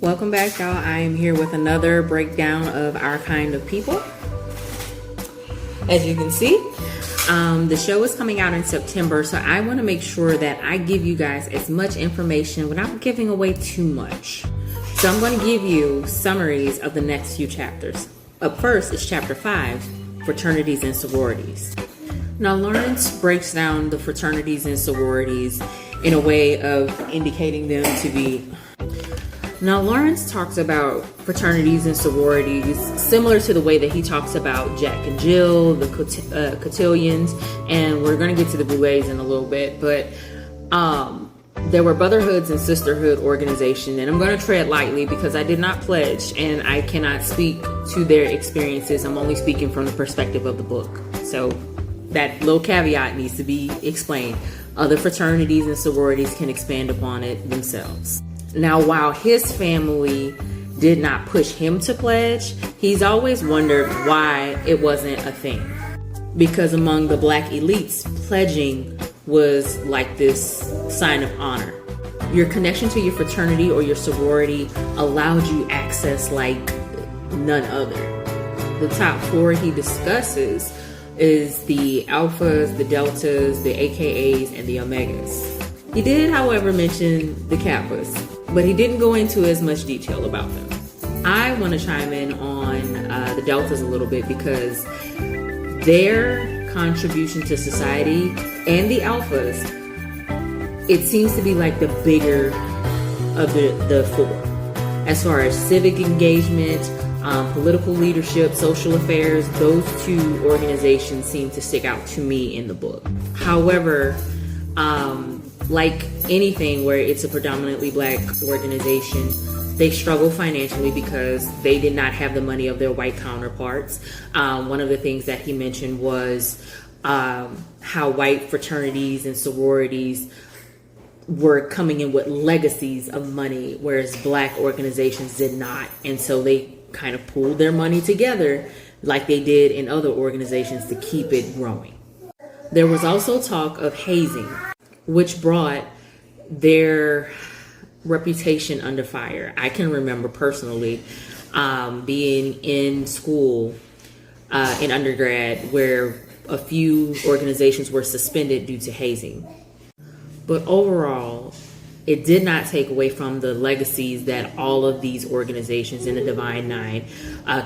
Welcome back, y'all. I am here with another breakdown of Our Kind of People. As you can see, the show is coming out in September, so I want to make sure that I give you guys as much information without giving away too much. So I'm going to give you summaries of the next few chapters. Up first is chapter 5, fraternities and sororities. Now, Lawrence breaks down the fraternities and sororities in a way of indicating them to be... Now, Lawrence talks about fraternities and sororities similar to the way that he talks about Jack and Jill, the cotillions, and we're going to get to the Bouets in a little bit, but there were brotherhoods and sisterhood organizations, and I'm going to tread lightly because I did not pledge and I cannot speak to their experiences. I'm only speaking from the perspective of the book. So that little caveat needs to be explained. Other fraternities and sororities can expand upon it themselves. Now, while his family did not push him to pledge, he's always wondered why it wasn't a thing. Because among the black elites, pledging was like this sign of honor. Your connection to your fraternity or your sorority allowed you access like none other. The top four he discusses is the alphas, the deltas, the AKAs, and the omegas. He did, however, mention the kappas, but he didn't go into as much detail about them. I want to chime in on the deltas a little bit because their contribution to society and the alphas, it seems to be like the bigger of the four. As far as civic engagement, political leadership, social affairs, those two organizations seem to stick out to me in the book. However, like anything where it's a predominantly black organization, they struggle financially because they did not have the money of their white counterparts. One of the things that he mentioned was how white fraternities and sororities were coming in with legacies of money, whereas black organizations did not. And so they kind of pooled their money together like they did in other organizations to keep it growing. There was also talk of hazing, which brought their reputation under fire. I can remember personally being in school in undergrad where a few organizations were suspended due to hazing. But overall, it did not take away from the legacies that all of these organizations in the Divine Nine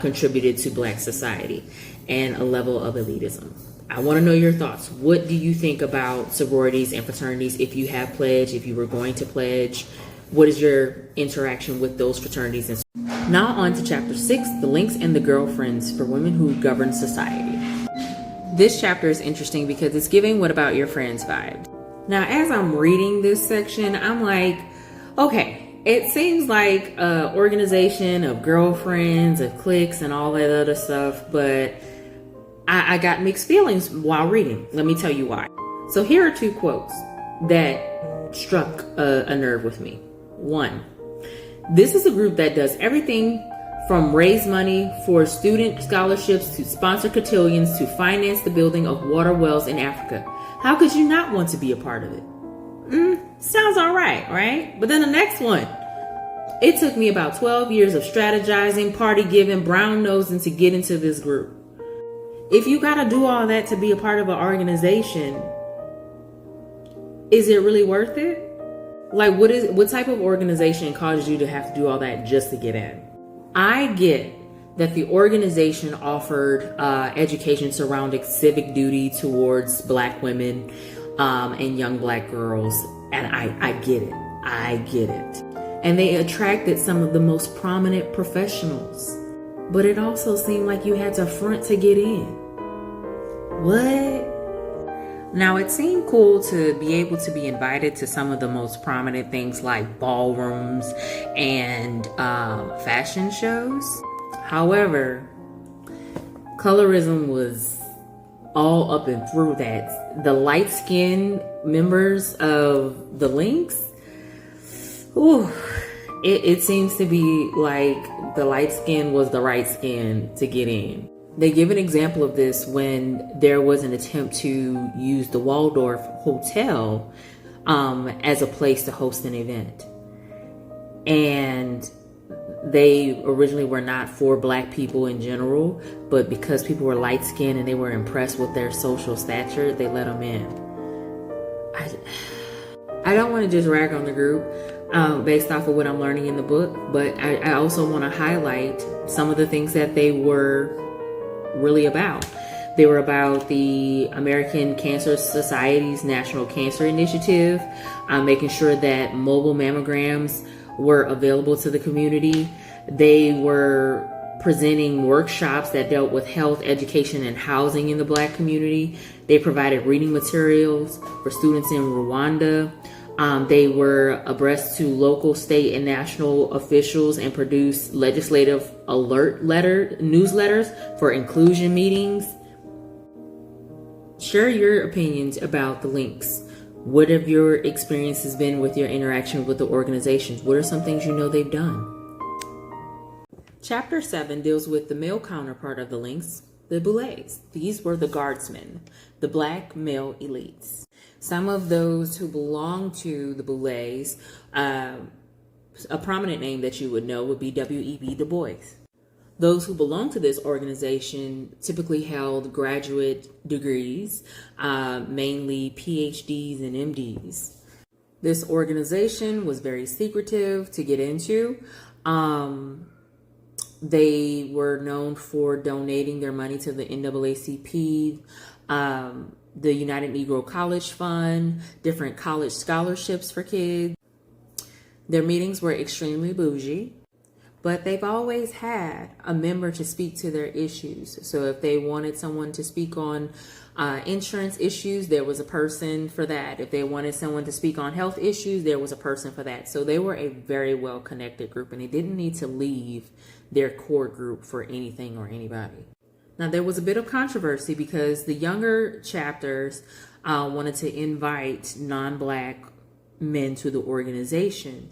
contributed to black society and a level of elitism. I want to know your thoughts. What do you think about sororities and fraternities if you have pledged, if you were going to pledge? What is your interaction with those fraternities? And now on to chapter 6, the links and the girlfriends for women who govern society. This chapter is interesting because it's giving what about your friends vibes. Now, as I'm reading this section, I'm like, okay, it seems like an organization of girlfriends, of cliques, and all that other stuff, but I got mixed feelings while reading. Let me tell you why. So here are two quotes that struck a nerve with me. One, this is a group that does everything from raise money for student scholarships to sponsor cotillions to finance the building of water wells in Africa. How could you not want to be a part of it? Sounds all right? But then the next one. It took me about 12 years of strategizing, party giving, brown nosing to get into this group. If you got to do all that to be a part of an organization, is it really worth it? Like, what type of organization causes you to have to do all that just to get in? I get that the organization offered education surrounding civic duty towards black women and young black girls. And I get it. And they attracted some of the most prominent professionals. But it also seemed like you had to front to get in. What? Now, it seemed cool to be able to be invited to some of the most prominent things like ballrooms and fashion shows. However, colorism was all up and through that. The light-skinned members of the Links, it seems to be like the light skin was the right skin to get in. They give an example of this when there was an attempt to use the Waldorf Hotel as a place to host an event. And They originally were not for black people in general, but because people were light skinned and they were impressed with their social stature, they let them in. I don't want to just rag on the group based off of what I'm learning in the book, but I also want to highlight some of the things that they were really about. They were about the American Cancer Society's National Cancer Initiative, making sure that mobile mammograms were available to the community. They were presenting workshops that dealt with health, education, and housing in the black community. They provided reading materials for students in Rwanda. They were abreast to local, state, and national officials and produced legislative newsletters for inclusion meetings. Share your opinions about the links. What have your experiences been with your interaction with the organizations? What are some things you know they've done? Chapter 7 deals with the male counterpart of the links, the Boulets. These were the guardsmen, the black male elites. Some of those who belong to the Boulets, a prominent name that you would know would be W.E.B. Du Bois. Those who belong to this organization typically held graduate degrees, mainly PhDs and MDs. This organization was very secretive to get into. They were known for donating their money to the NAACP, the United Negro College Fund, different college scholarships for kids. Their meetings were extremely bougie. But they've always had a member to speak to their issues. So if they wanted someone to speak on insurance issues, there was a person for that. If they wanted someone to speak on health issues, there was a person for that. So they were a very well-connected group, and they didn't need to leave their core group for anything or anybody. Now, there was a bit of controversy because the younger chapters wanted to invite non-black men to the organization.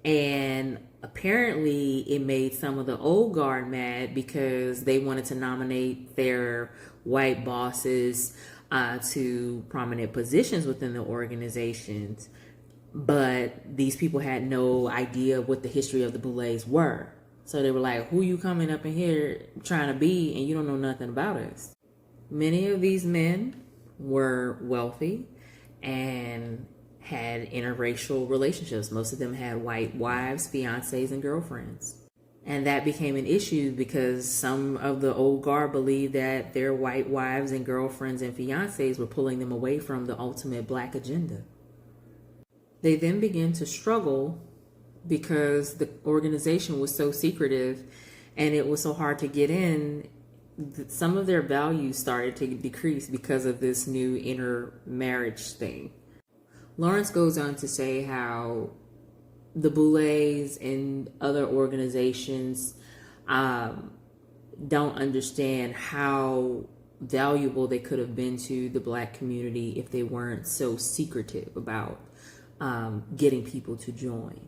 And apparently it made some of the old guard mad because they wanted to nominate their white bosses to prominent positions within the organizations. But these people had no idea what the history of the Boulets were. So they were like, who you coming up in here trying to be and you don't know nothing about us? Many of these men were wealthy and had interracial relationships. Most of them had white wives, fiancés, and girlfriends. And that became an issue because some of the old guard believed that their white wives and girlfriends and fiancés were pulling them away from the ultimate black agenda. They then began to struggle because the organization was so secretive and it was so hard to get in. Some of their values started to decrease because of this new intermarriage thing. Lawrence goes on to say how the Boulets and other organizations don't understand how valuable they could have been to the black community if they weren't so secretive about getting people to join.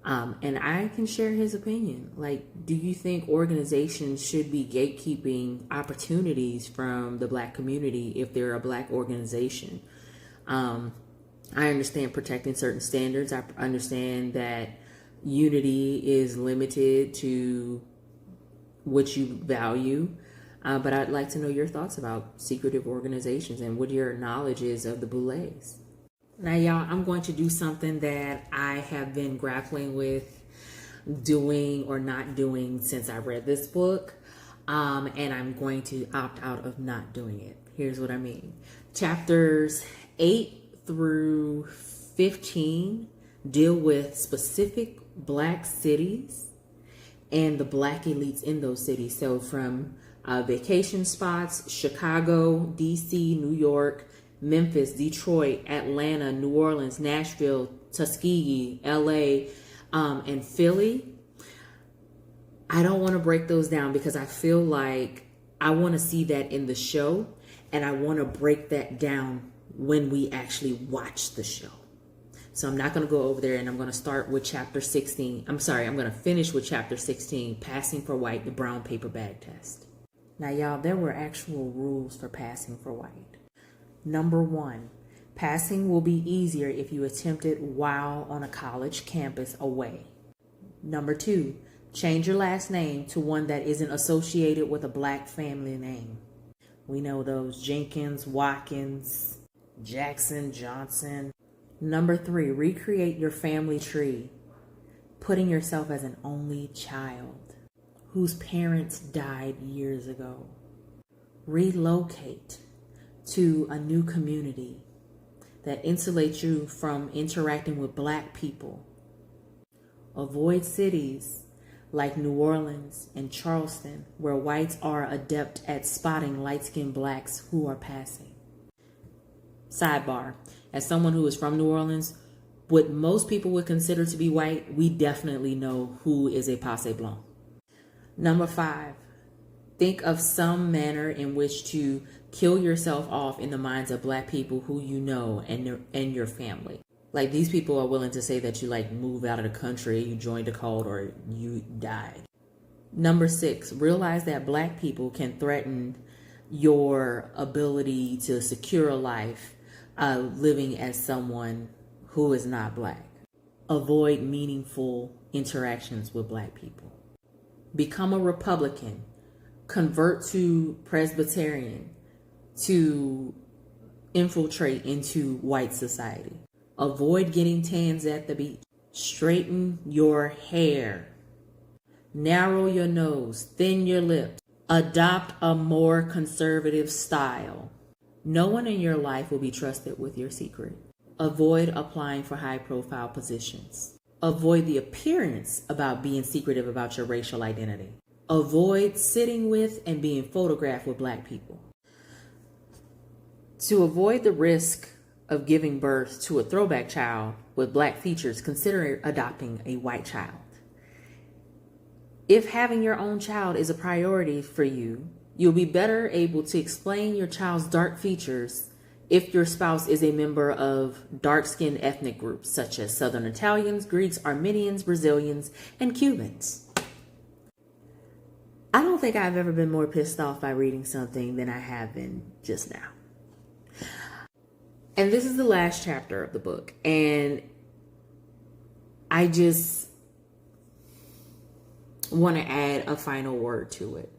And I can share his opinion. Like, do you think organizations should be gatekeeping opportunities from the black community if they're a black organization? I understand protecting certain standards. I understand that unity is limited to what you value. But I'd like to know your thoughts about secretive organizations and what your knowledge is of the Boulets. Now, y'all, I'm going to do something that I have been grappling with doing or not doing since I read this book. And I'm going to opt out of not doing it. Here's what I mean. Chapters 8 through 15 deal with specific black cities and the black elites in those cities. So from vacation spots, Chicago, DC, New York, Memphis, Detroit, Atlanta, New Orleans, Nashville, Tuskegee, LA, and Philly. I don't want to break those down because I feel like I want to see that in the show, and I want to break that down when we actually watch the show. So I'm not going to go over there, and I'm going to start with chapter 16. I'm going to finish with chapter 16, Passing for White, the Brown Paper Bag Test. Now, y'all, there were actual rules for passing for white. Number 1, passing will be easier if you attempt it while on a college campus away. Number 2, Change your last name to one that isn't associated with a black family name. We know those: Jenkins, Watkins, Jackson, Johnson. Number 3, recreate your family tree, putting yourself as an only child whose parents died years ago. Relocate to a new community that insulates you from interacting with black people. Avoid cities like New Orleans and Charleston, where whites are adept at spotting light-skinned blacks who are passing. Sidebar: as someone who is from New Orleans, what most people would consider to be white, we definitely know who is a passé blanc. Number 5, think of some manner in which to kill yourself off in the minds of black people who you know and your family. Like, these people are willing to say that you like move out of the country, you joined a cult, or you died. Number 6, realize that black people can threaten your ability to secure a life living as someone who is not black. Avoid meaningful interactions with black people. Become a Republican. Convert to Presbyterian to infiltrate into white society. Avoid getting tans at the beach. Straighten your hair. Narrow your nose. Thin your lips. Adopt a more conservative style. No one in your life will be trusted with your secret. Avoid applying for high-profile positions. Avoid the appearance about being secretive about your racial identity. Avoid sitting with and being photographed with black people. To avoid the risk of giving birth to a throwback child with black features, consider adopting a white child. If having your own child is a priority for you, you'll be better able to explain your child's dark features if your spouse is a member of dark-skinned ethnic groups such as Southern Italians, Greeks, Armenians, Brazilians, and Cubans. I don't think I've ever been more pissed off by reading something than I have been just now. And this is the last chapter of the book, and I just want to add a final word to it.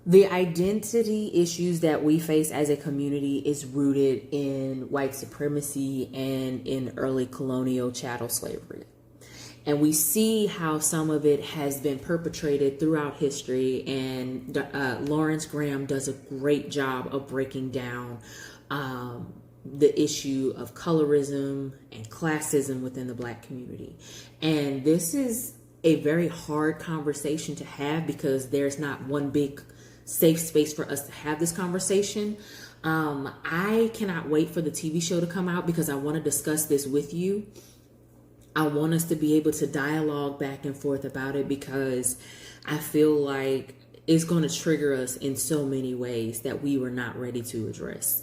The identity issues that we face as a community is rooted in white supremacy and in early colonial chattel slavery. And we see how some of it has been perpetrated throughout history, and Lawrence Graham does a great job of breaking down the issue of colorism and classism within the black community. And this is a very hard conversation to have because there's not one big safe space for us to have this conversation. I cannot wait for the TV show to come out because I want to discuss this with you. I want us to be able to dialogue back and forth about it because I feel like it's going to trigger us in so many ways that we were not ready to address.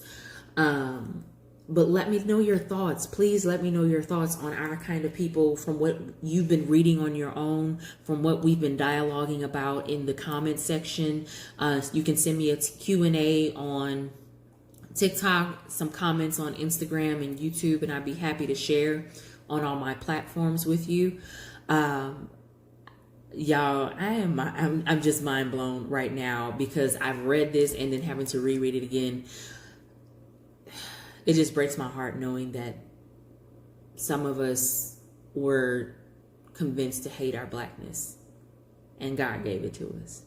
But let me know your thoughts. Please let me know your thoughts on Our Kind of People, from what you've been reading on your own, from what we've been dialoguing about in the comment section. You can send me a Q&A on TikTok, some comments on Instagram and YouTube, and I'd be happy to share on all my platforms with you. Y'all, I'm just mind blown right now because I've read this and then having to reread it again. It just breaks my heart knowing that some of us were convinced to hate our blackness and God gave it to us.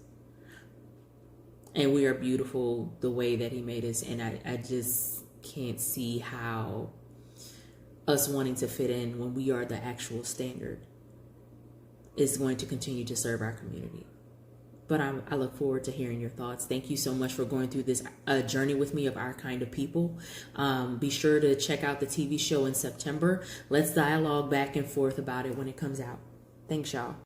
And we are beautiful the way that He made us. And I just can't see how us wanting to fit in when we are the actual standard is going to continue to serve our community. But I look forward to hearing your thoughts. Thank you so much for going through this journey with me of Our Kind of People. Be sure to check out the TV show in September. Let's dialogue back and forth about it when it comes out. Thanks, y'all.